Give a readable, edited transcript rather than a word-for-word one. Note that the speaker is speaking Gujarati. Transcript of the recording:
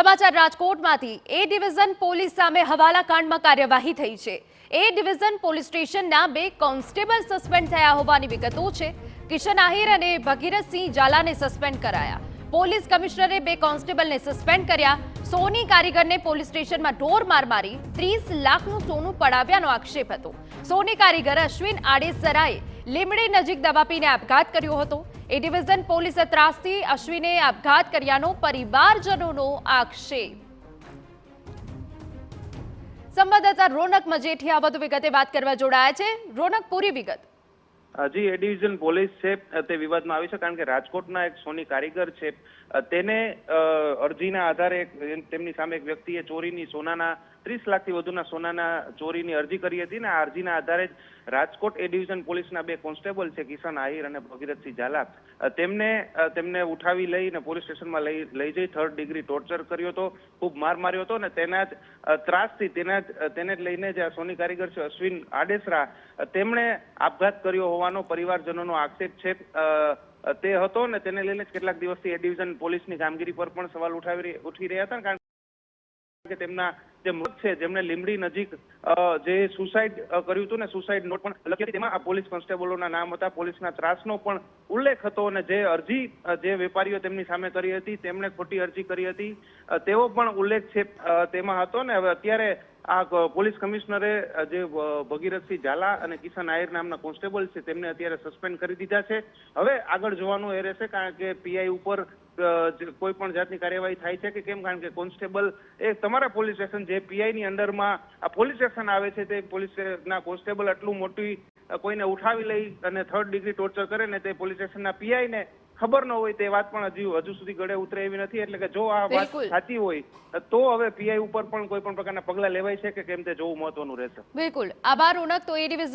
સમાચાર રાજકોટમાંથી એ ડિવિઝન પોલીસ સામે હવાલા કાંડમાં કાર્યવાહી થઈ છે। એ ડિવિઝન પોલીસ સ્ટેશનના 2 કોન્સ્ટેબલ સસ્પેન્ડ થયા હોવાની વિગતો છે। કિશન આહિર અને ભગીરથસિંહ ઝાલાને સસ્પેન્ડ કરાયા। પોલીસ કમિશનરે 2 કોન્સ્ટેબલને સસ્પેન્ડ કર્યા। સોની કારીગરને પોલીસ સ્ટેશનમાં ઢોર માર મારી 30 લાખનું સોનું પડાવ્યાનો આક્ષેપ હતો। સોની કારીગર અશ્વિન આડેસરાએ લીમડી નજીક દવા પીને આપઘાત કર્યો હતો। એ ડિવિઝન પોલીસે ત્રાસથી અશ્વિને આપઘાત કર્યાનો પરિવારજનોનો આક્ષેપ। સંવાદદાતા રોનક મજેઠિયા વધુ વિગતે વાત કરવા જોડાયા છે। રોનક, પૂરી વિગત। જી, એ ડિવિઝન પોલીસ છે તે વિવાદમાં આવી છે કારણ કે રાજકોટના એક સોની કારીગર છે તેને અરજીના આધારે તેમની સામે એક વ્યક્તિએ ચોરીની સોનાના 30 લાખથી વધુના સોનાના ચોરીની અરજી કરી હતી ને આ અરજીના આધારે જ રાજકોટ એ ડિવિઝન પોલીસના 2 કોન્સ્ટેબલ છે કિશન આહિર અને ભગીરથસિંહ ઝાલા તેમને ઉઠાવી લઈને પોલીસ સ્ટેશનમાં લઈ જઈ 3rd ડિગ્રી ટોર્ચર કર્યો હતો, ખૂબ માર માર્યો હતો ને તેના જ ત્રાસથી તેને જ લઈને જે સોની કારીગર છે અશ્વિન આડેસરા તેમણે આપઘાત કર્યો હોવાનો પરિવારજનોનો આક્ષેપ છે। તે હતો ને તેને લઈને કેટલાક દિવસથી એ ડિવિઝન પોલીસની કામગીરી પર પણ સવાલ ઉઠી રહ્યા હતા કારણ કે તેમના જે મૃત છે જેમને લીમડી નજીક જે સુસાઇડ કર્યું હતું ને સુસાઇડ નોટ પણ લખી હતી, તેમાં આ પોલીસ કોન્સ્ટેબલોના નામ હતા, પોલીસના ત્રાસનો પણ ઉલ્લેખ હતો અને જે અરજી જે વેપારીઓ તેમની સામે કરી હતી તેમણે ખોટી અરજી કરી હતી તેવો પણ ઉલ્લેખ છે તેમાં હતો ને હવે અત્યારે આ પોલીસ કમિશનરે જે ભગીરથસિંહ ઝાલા અને કિશન આહિર નામના કોન્સ્ટેબલ છે તેમને અત્યારે સસ્પેન્ડ કરી દીધા છે। હવે આગળ જોવાનું એ રહેશે કારણ કે પીઆઈ ઉપર કોઈ પણ જાતની કાર્યવાહી થાય છે કે કેમ, કારણ કે કોન્સ્ટેબલ એ તમારા પોલીસ સ્ટેશન જે પીઆઈની અંડરમાં આ પોલીસ સ્ટેશન આવે છે તે પોલીસના કોન્સ્ટેબલ આટલું મોટી કોઈને ઉઠાવી લઈ અને 3rd ડિગ્રી ટોર્ચર કરે ને તે પોલીસ સ્ટેશનના પીઆઈને ખબર ન હોય તે વાત પણ હજુ સુધી ગળે ઉતરે એવી નથી। એટલે કે જો આ વાત સાચી હોય તો હવે પીઆઈ ઉપર પણ કોઈ પણ પ્રકારના પગલા લેવાય છે કે કેમ તે જોવું મહત્વનું રહેશે। બિલકુલ, આભાર રોનક। તો એ ડિવિઝન